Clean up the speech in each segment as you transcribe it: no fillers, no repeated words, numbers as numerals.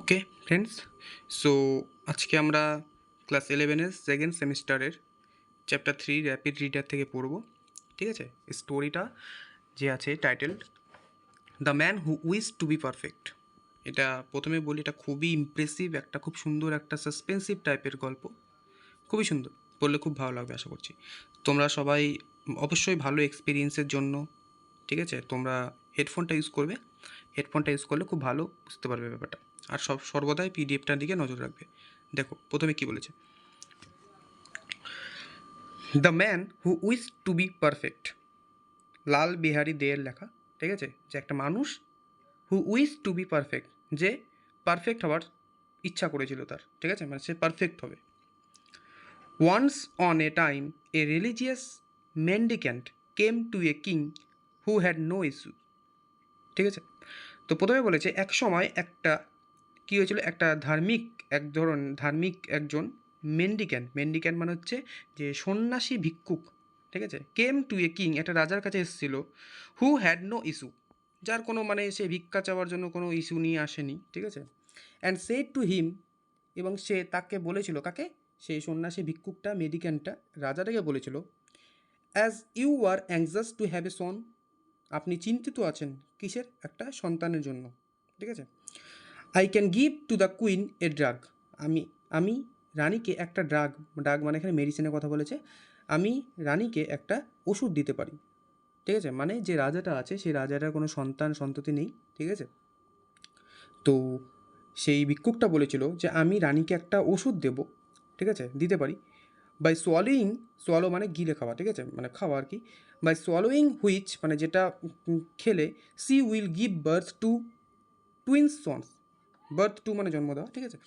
Okay friends, so আজকে আমরা class 11-এর second সেমিস্টারের চ্যাপ্টার 3 র্যাপিড রিডার থেকে পড়ব। ঠিক আছে, স্টোরিটা যে আছে titled the man who wish to be perfect. এটা প্রথমে বলি, এটা খুবই ইমপ্রেসিভ, একটা খুব সুন্দর একটা সাসপেন্সিভ টাইপের গল্প, খুবই সুন্দর, পড়লে খুব ভালো লাগবে আশা করছি। তোমরা সবাই অবশ্যই ভালো এক্সপিরিয়েন্সের জন্য, ঠিক আছে, তোমরা হেডফোনটা ইউজ করবে। হেডফোনটা ইউজ করলে খুব ভালো বুঝতে পারবে ব্যাপারটা। আর সর্বদাই পিডিএফটার দিকে নজর রাখবে। দেখো প্রথমে কি বলেছে, the man who wish to be perfect, Lal Behari Dey লেখা। ঠিক আছে, যে একটা মানুষ who wish to be perfect, যে পারফেক্ট হওয়ার ইচ্ছা করেছিল তার, ঠিক আছে, মানে সে পারফেক্ট হবে। Once on a time a religious mendicant came to a king who had no issue. ঠিক আছে, তো প্রথমে বলেছে এক সময় একটা কী হয়েছিল, একটা ধার্মিক একজন মেন্ডিক্যান্ট মানে হচ্ছে যে সন্ন্যাসী ভিক্ষুক, ঠিক আছে, কেম টু এ কিং, একটা রাজার কাছে এসেছিল, হু হ্যাড নো ইস্যু, যার কোনো মানে সে ভিক্ষা চাওয়ার জন্য কোনো ইস্যু নিয়ে আসেনি, ঠিক আছে। অ্যান্ড সে টু হিম, এবং সে তাকে বলেছিল, কাকে, সেই সন্ন্যাসী ভিক্ষুকটা মেডিক্যান্টটা রাজাটাকে বলেছিল, as you are anxious to have a son, আপনি চিন্তিত আছেন কিসের, একটা সন্তানের জন্য, ঠিক আছে। I can give to the queen a drug, আমি আমি রানীকে একটা ড্রাগ মানে এখানে মেডিসিনের কথা বলেছে, আমি রানীকে একটা ওষুধ দিতে পারি, ঠিক আছে, মানে যে রাজাটা আছে সেই রাজাটার কোনো সন্ততি নেই, ঠিক আছে। তো সেই ভিক্ষুকটা বলেছিল যে আমি রানীকে একটা ওষুধ দেবো, ঠিক আছে, দিতে পারি, বাই সোয়ালো মানে গিলে খাওয়া, ঠিক আছে, মানে খাওয়া আর কি, বাই সোয়ালোয়িং হুইচ মানে যেটা খেলে she will give birth to twins sons, birth to মানে জন্ম দেওয়া, ঠিক আছে।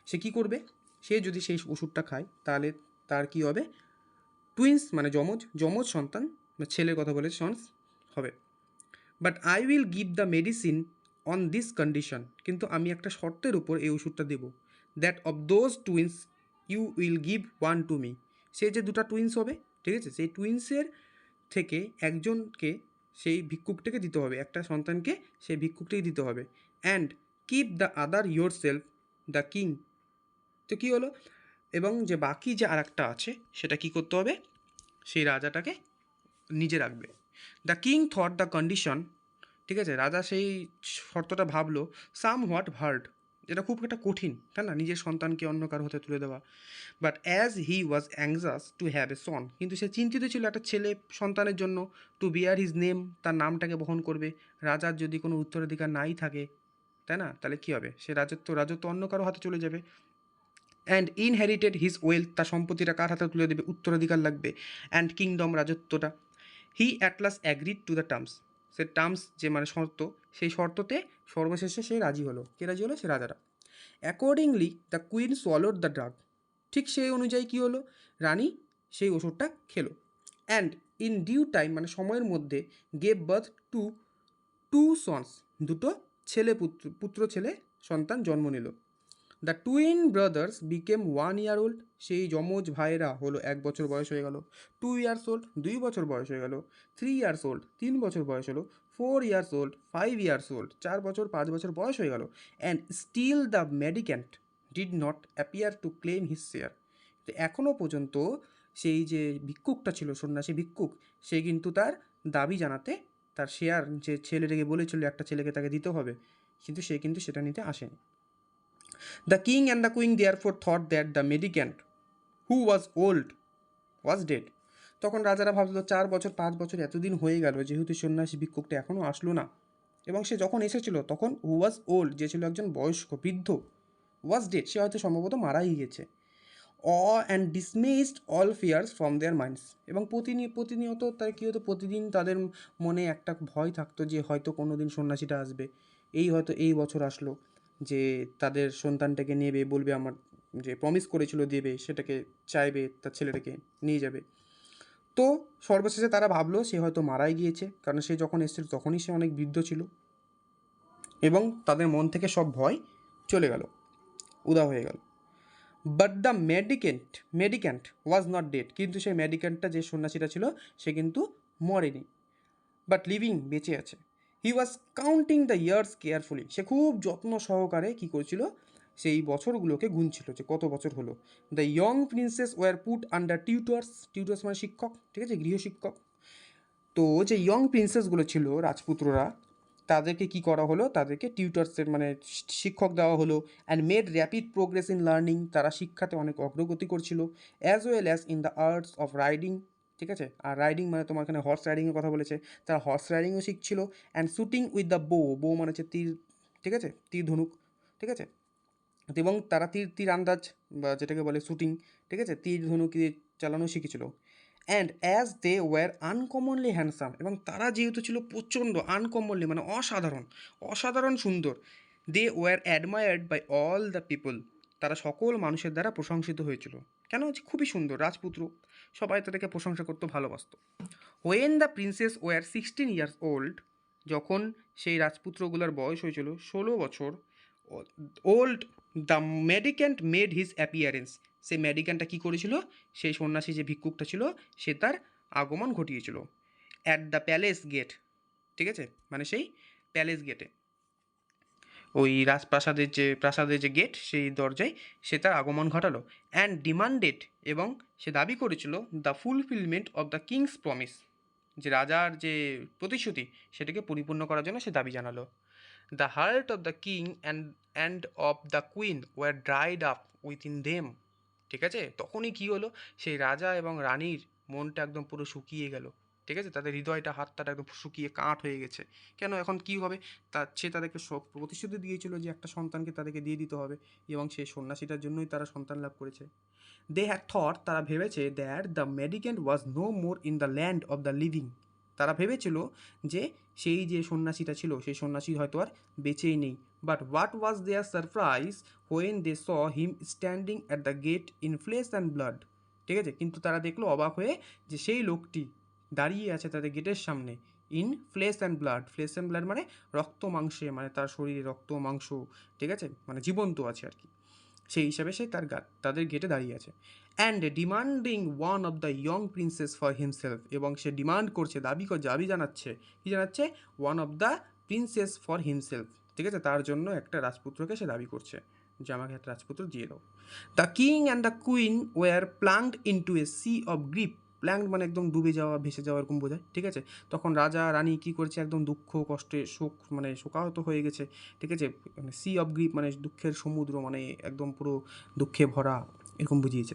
সে কী করবে, সে যদি সেই ওষুধটা খায় তাহলে তার কী হবে, টুইন্স মানে যমজ সন্তান, মানে ছেলের কথা বলে সন্স হবে। But I will give the medicine on this condition, কিন্তু আমি একটা শর্তের উপর এই ওষুধটা দেবো, that of those twins you will give one to me, সে যে দুটো টুইন্স হবে, ঠিক আছে, সেই টুইন্সের থেকে একজনকে সেই ভিক্ষুকটাকে দিতে হবে, একটা সন্তানকে সেই ভিক্ষুকটাকে দিতে হবে। And keep the other your self the king, তো কী হলো, এবং যে বাকি যে আর একটা আছে সেটা কী করতে হবে, সেই রাজাটাকে নিজে রাখবে। The king thought the condition, ঠিক আছে, রাজা সেই শর্তটা ভাবলো, সাম হোয়াট হার্ড, এটা খুব একটা কঠিন, তাই না, নিজের সন্তানকে অন্য কারো হাতে তুলে দেওয়া। But as he was anxious to have a son, কিন্তু সে চিন্তিত ছিল একটা ছেলে সন্তানের জন্য, টু বিয়ার হিজ নেম, তার নামটাকে বহন করবে। রাজার যদি কোনো উত্তরাধিকার নাই থাকে, তাই না, তাহলে কী হবে, সে রাজত্ব অন্য কারো হাতে চলে যাবে। অ্যান্ড ইনহেরিটেড হিজ ওয়েলথ, তার সম্পত্তিটা কার হাতে তুলে দেবে, উত্তরাধিকার লাগবে। অ্যান্ড কিংডম, রাজত্বটা। He at last agreed to the terms, সে টার্মস যে মানে শর্ত, সেই শর্ততে সর্বশেষে সে রাজি হলো, কে রাজি হলো, সে রাজাটা। Accordingly the queen swallowed the drug, ঠিক সেই অনুযায়ী কী হলো, রানী সেই ওষুধটা খেলো। অ্যান্ড ইন ডিউ টাইম মানে সময়ের মধ্যে gave birth to two sons, দুটো পুত্র ছেলে সন্তান জন্ম নিল। The twin brothers became 1 year old, সেই যমজ ভাইয়েরা হলো 1 বছর বয়স হয়ে গেল। 2 years old, 2 বছর বয়স হয়ে গেল। 3 years old, 3 বছর বয়স হলো। 4 years old, 5 years old, 4 বছর 5 বছর বয়স হয়ে গেল। And still the mendicant did not appear to claim his share, তো এখনও পর্যন্ত সেই যে ভিক্ষুকটা ছিল, সন্ন্যাসী ভিক্ষুক, সে কিন্তু তার দাবি জানাতে, তার শেয়ার যে ছেলেটাকে বলেছিল একটা ছেলেকে তাকে দিতে হবে, কিন্তু সে কিন্তু সেটা নিতে আসেনি। The king and the queen therefore thought that the mendicant, who was old, was dead. তখন রাজারা ভাবলো 4 বছর 5 বছর এতদিন হয়ে গেল, যেহেতু সন্ন্যাসী ভিক্ষুকটা এখনও আসলো না, এবং সে যখন এসেছিল তখন হু ওয়াজ ওল্ড, যে ছিল একজন বয়স্ক বৃদ্ধ, ওয়াজ ডেড, সে হয়তো সম্ভবত মারাই গিয়েছে। Uh and dismissed all fears from their minds, এবং প্রতিনিয়ত তার কী হতো, প্রতিদিন তাদের মনে একটা ভয় থাকতো যে হয়তো কোনো দিন সন্ন্যাসীটা আসবে, হয়তো এই বছর আসলো, যে তাদের সন্তানটাকে নেবে, বলবে আমার যে প্রমিস করেছিল দেবে সেটাকে চাইবে, তার ছেলেটাকে নিয়ে যাবে। তো সর্বশেষে তারা ভাবলো সে হয়তো মারাই গিয়েছে, কারণ সে যখন এসেছিল তখনই সে অনেক বৃদ্ধ ছিল, এবং তাদের মন থেকে সব ভয় চলে গেল, উদা হয়ে গেল। But the mendicant was not dead, কিন্তু সেই মেডিক্যান্টটা যে সন্ন্যাসীটা ছিল সে কিন্তু মরেনি, বাট লিভিং, বেঁচে আছে। হি ওয়াজ কাউন্টিং দ্য ইয়ার্স কেয়ারফুলি, সে খুব যত্ন সহকারে কী করছিল, সেই বছরগুলোকে গুনছিল যে কত বছর হলো। The young princes were put under tutors, tutors মানে শিক্ষক, ঠিক আছে, গৃহশিক্ষক। তো যে ইয়ং প্রিন্সেসগুলো ছিল রাজপুত্ররা, তাদেরকে কি করা হলো, তাদেরকে টিউটার্সের মানে শিক্ষক দেওয়া হলো। And made rapid progress in learning, তারা শিক্ষাতে অনেক অগ্রগতি করছিল। As well as in the arts of riding, ঠিক আছে, আর রাইডিং মানে তোমার এখানে হর্স রাইডিংয়ের কথা বলেছে, তারা হর্স রাইডিংও শিখছিল। And shooting with the bow, bow মানে হচ্ছে তীর, ঠিক আছে, তীর ধনুক, ঠিক আছে, এবং তারা তীর তীর আন্দাজ বা যেটাকে বলে শুটিং, ঠিক আছে, তীর ধনুক দিয়ে চালানো শিখেছিল। And as they were uncommonly handsome, এবং তারা যেহেতু ছিল প্রচণ্ড আনকমনলি মানে অসাধারণ, অসাধারণ সুন্দর, they were admired by all the people, তারা সকল মানুষের দ্বারা প্রশংসিত হয়েছিল। কেন হচ্ছে খুবই সুন্দর রাজপুত্র, সবাই তাদেরকে প্রশংসা করতে ভালোবাসত। When the princes were 16 years old, যখন সেই রাজপুত্রগুলোর বয়স হয়েছিল 16 বছর, old, the mendicant made his appearance, সেই মেডিক্যানটা কী করেছিল, সেই সন্ন্যাসী যে ভিক্ষুকটা ছিল সে তার আগমন ঘটিয়েছিল। অ্যাট দ্য প্যালেস গেট, ঠিক আছে, মানে সেই প্যালেস গেটে, ওই প্রাসাদের যে গেট সেই দরজায় সে তার আগমন ঘটালো। অ্যান্ড ডিমান্ডেড, এবং সে দাবি করেছিল the fulfilment of the king's promise, যে রাজার যে প্রতিশ্রুতি সেটাকে পরিপূর্ণ করার জন্য সে দাবি জানালো। The heart of the king and of the queen were dried up within them, ঠিক আছে, তখনই কী হলো, সেই রাজা এবং রানীর মনটা একদম পুরো শুকিয়ে গেল, ঠিক আছে, তাদের হৃদয়টা হাতটা একদম শুকিয়ে কাঠ হয়ে গেছে। কেন, এখন কী হবে, সে তাদেরকে সব প্রতিশ্রুতি দিয়েছিল যে একটা সন্তানকে তাদেরকে দিয়ে দিতে হবে, এবং সেই সন্ন্যাসীটার জন্যই তারা সন্তান লাভ করেছে। দে হ্যাড থট, তারা ভেবেছে, that the mendicant was no more in the land of the living, তারা ভেবেছিল যে সেই যে সন্ন্যাসীটা ছিল সেই সন্ন্যাসী হয়তো আর বেঁচেই নেই। But what was their surprise when they saw him standing at the gate in flesh and blood, ঠিক আছে, কিন্তু তারা দেখলো অবাক হয়ে যে সেই লোকটি দাঁড়িয়ে আছে তাদের গেটের সামনে, in flesh and blood, flash and blood মানে রক্ত মাংসে, মানে তার শরীরে রক্ত মাংস, ঠিক আছে, মানে জীবন্ত আছে আর কি, সেই হিসাবে সে তাদের গেটে দাঁড়িয়ে আছে। And demanding one of the young princess for himself, এবং সে ডিমান্ড করছে, দাবি জানাচ্ছে, কী জানাচ্ছে, one of the princess for himself, ঠিক আছে, তার জন্য একটা রাজপুত্রকে সে দাবি করছে যে আমাকে একটা রাজপুত্র দিয়ে দাও। The king and the queen were plunged into a sea of grief, plunged মানে একদম ডুবে যাওয়া, ভেসে যাওয়া এরকম বোঝায়, ঠিক আছে, তখন রাজা রানী কী করছে, একদম দুঃখ কষ্টে শোক মানে শোকাহত হয়ে গেছে, ঠিক আছে, মানে সি অফ গ্রিপ মানে দুঃখের সমুদ্র, মানে একদম পুরো দুঃখে ভরা এরকম বুঝিয়েছে।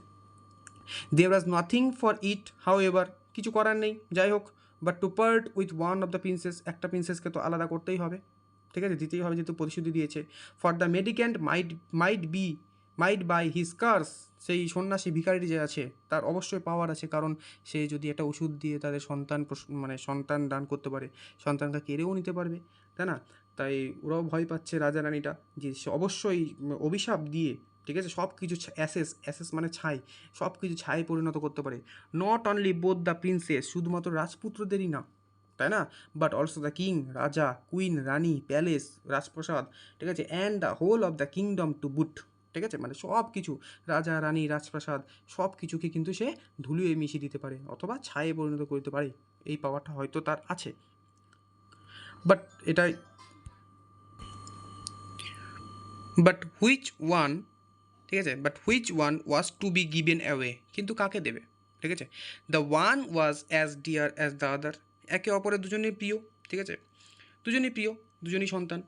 There was nothing for it however, কিছু করার নেই, যাই হোক, but to part with one of the princes, একটা প্রিন্সেসকে তো আলাদা করতেই হবে, ঠিক আছে, দিতেই হবে যেহেতু প্রতিশ্রুতি দিয়েছে। For the mendicant might by his curse, সেই সন্ন্যাসী ভিখারি যে আছে তার অবশ্যই পাওয়ার আছে, কারণ সে যদি একটা ওষুধ দিয়ে তাদের মানে সন্তান দান করতে পারে, সন্তানটা কেড়েও নিতে পারবে, তাই না, তাই ওরাও ভয় পাচ্ছে রাজা রানীটা যে সে অবশ্যই অভিশাপ দিয়ে, ঠিক আছে, সব কিছু অ্যাসেস মানে ছাই, সব কিছু ছাই পরিণত করতে পারে। Not only both the princes, শুধুমাত্র রাজপুত্রদেরই না, তাই না, বাট অলসো দ্য কিং, রাজা, কুইন, রানী, প্যালেস, রাজপ্রাসাদ, ঠিক আছে, and the whole of the kingdom to boot, ঠিক আছে, মানে সব কিছু, রাজা, রানী, রাজপ্রাসাদ, সব কিছুকে কিন্তু সে ধুলিয়ে মিশিয়ে দিতে পারে অথবা ছায়ে পরিণত করতে পারে, এই পাওয়ারটা হয়তো তার আছে। বাট এটাই, বাট হুইচ ওয়ান, ঠিক আছে, but which one was to be given away, কিন্তু কাকে দেবে, ঠিক আছে, the one was as dear as the other, একে অপরের দুজনেই প্রিয়, ঠিক আছে, দুজনেই প্রিয়, দুজনই সন্তান।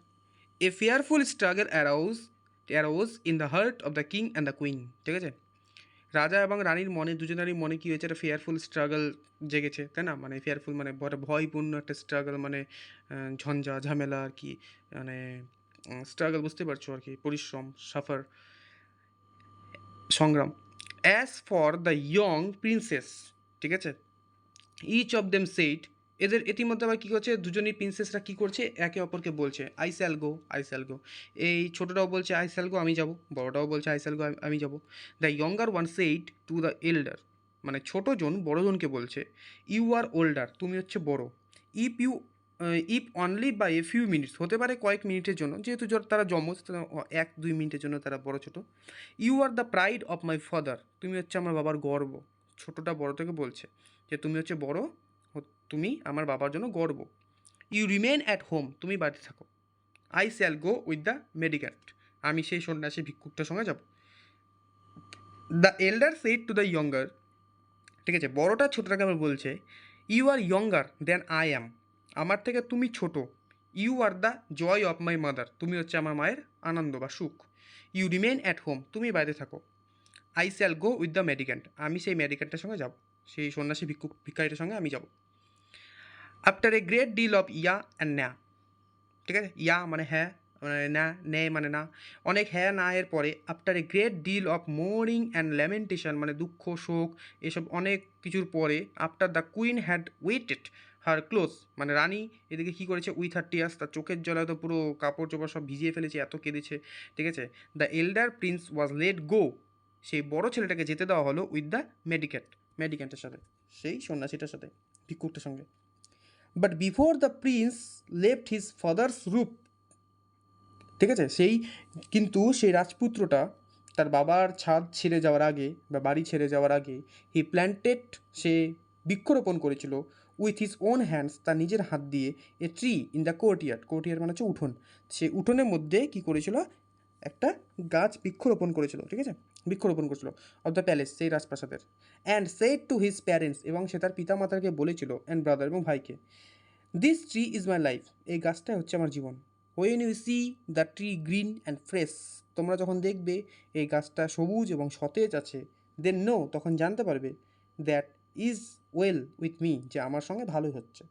A fearful struggle arouse in the heart of the king and the queen, ঠিক আছে, রাজা এবং রানীর মনে, দুজনেরই মনে কী হয়েছে, একটা ফেয়ারফুল স্ট্রাগল জেগেছে, তাই না, মানে ফেয়ারফুল মানে ভয়পূর্ণ একটা স্ট্রাগল, মানে ঝামেলা আর কি, মানে স্ট্রাগল বুঝতে পারছো আর কি, পরিশ্রম, সাফার, সংগ্রাম। As for the young princess, ঠিক আছে, ইচ অফ দেম সেইড, এদের ইতিমধ্যে আবার কী করছে, দুজনই প্রিন্সেসরা কী করছে, একে অপরকে বলছে I shall go, I shall গো, এই ছোটোটাও বলছে আই শ্যাল গো, আমি যাব, বড়োটাও বলছে আই শ্যাল গো, আমি যাব। The younger one said to the এল্ডার, মানে ছোটোজন বড়োজনকে বলছে, ইউ আর ওল্ডার, তুমি হচ্ছে বড়ো, if only by a few minutes, হতে পারে কয়েক মিনিটের জন্য, যেহেতু তারা যমজ, 1-2 মিনিটের জন্য তারা বড় ছোটো। You are the pride of my father, তুমি হচ্ছে আমার বাবার গর্ব, ছোটোটা বড়োটাকে বলছে যে তুমি হচ্ছে বড়, তুমি আমার বাবার জন্য গর্ব। ইউ রিমেন অ্যাট হোম, তুমি বাড়িতে থাকো। I shall go with the mendicant, আমি সেই সন্ন্যাসী ভিক্ষুকটার সঙ্গে যাব। The elder said to the younger, ঠিক আছে, বড়টা ছোটটাকে আবার বলছে, you are younger than I am, আমার থেকে তুমি ছোট। You are the joy of my mother, তুমি হচ্ছে আমার মায়ের আনন্দ বা সুখ। ইউ রিমেন অ্যাট হোম, তুমি বাইরে থাকো। I shall go with the mendicant, আমি সেই মেডিক্যান্টের সঙ্গে যাব, সেই সন্ন্যাসী ভিক্ষারিটার সঙ্গে আমি যাব। After a great deal of yea and nay, ঠিক আছে, ইয়া মানে হ্যাঁ, মানে না, নে মানে না, অনেক হ্যাঁ না এর পরে after a great deal of mourning and lamentation মানে দুঃখ শোক এসব অনেক কিছুর পরে, after the queen had wetted her clothes মানে রানী এদিকে কী করেছে, উইথ হার টিয়ার্স, তার চোখের জলে তো পুরো কাপড় চোপড় সব ভিজিয়ে ফেলেছে, এত কেঁদেছে, ঠিক আছে। The এল্ডার Prince was let go, সেই বড় ছেলেটাকে যেতে দেওয়া হলো উইথ দ্য মেডিক্যান্টের সাথে, সেই সন্ন্যাসীটার সাথে, ভিক্ষুকটার সঙ্গে। But before the Prince left his father's রুপ, ঠিক আছে, কিন্তু সেই রাজপুত্রটা তার বাবার ছাদ ছেড়ে যাওয়ার আগে বা বাড়ি ছেড়ে যাওয়ার আগে, হি প্ল্যান্টেড, সে বৃক্ষরোপণ করেছিল, উইথ হিজ ওন হ্যান্ডস, তার নিজের হাত দিয়ে, a tree in the courtyard মানে হচ্ছে উঠোন, সে উঠোনের মধ্যে কী করেছিল, একটা গাছ বৃক্ষরোপণ করেছিল, ঠিক আছে, বৃক্ষরোপণ করেছিল, অফ দ্য প্যালেস, সেই রাজপ্রাসাদের। And said to his parents, এবং সে তার পিতামাতাকে বলেছিল, অ্যান্ড ব্রাদার এবং ভাইকে, this tree is my life, এই গাছটাই হচ্ছে আমার জীবন। When you see the tree green and fresh, তোমরা যখন দেখবে এই গাছটা সবুজ এবং সতেজ আছে, দেন নো, তখন জানতে পারবে, that is well with me, যে আমার সঙ্গে ভালোই হচ্ছে।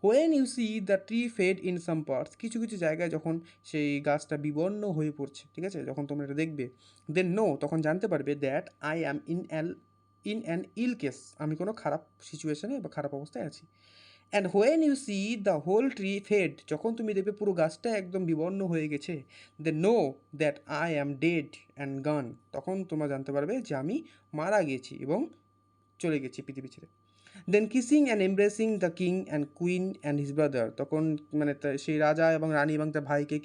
When you see the tree fade in some parts, কিছু কিছু জায়গায় যখন সেই গাছটা বিবর্ণ হয়ে পড়ছে, ঠিক আছে, যখন তোমরা এটা দেখবে, দেন নো, তখন জানতে পারবে, that I am in an ill case, আমি কোনো খারাপ সিচুয়েশনে বা খারাপ অবস্থায় আছি। And when you see the whole tree fade, যখন তুমি দেখবে পুরো গাছটা একদম বিবর্ণ হয়ে গেছে, they know that I am dead and gone, তখন তোমরা জানতে পারবে যে আমি মারা গেছি এবং চলে গেছি পৃথিবী ছেড়ে। Then kissing and embracing the king and queen and his brother, তখন মানে সেই রাজা এবং রানী এবং তার ভাইকে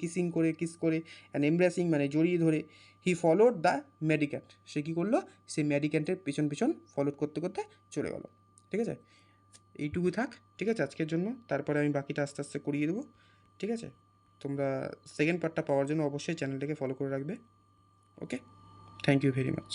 কিস করে অ্যান্ড এমব্রেসিং মানে জড়িয়ে ধরে, হি ফলোড দ্য মেডিক্যান্ট, সে কী করলো, সেই মেডিক্যান্টের পিছন ফলো করতে করতে চলে গেলো, ঠিক আছে। এইটুকু থাক, ঠিক আছে, আজকের জন্য, তারপরে আমি বাকিটা আস্তে আস্তে করিয়ে দেবো, ঠিক আছে। তোমরা সেকেন্ড পার্টটা পাওয়ার জন্য অবশ্যই চ্যানেলটাকে ফলো করে রাখবে। ওকে, থ্যাংক ইউ ভেরি মাচ।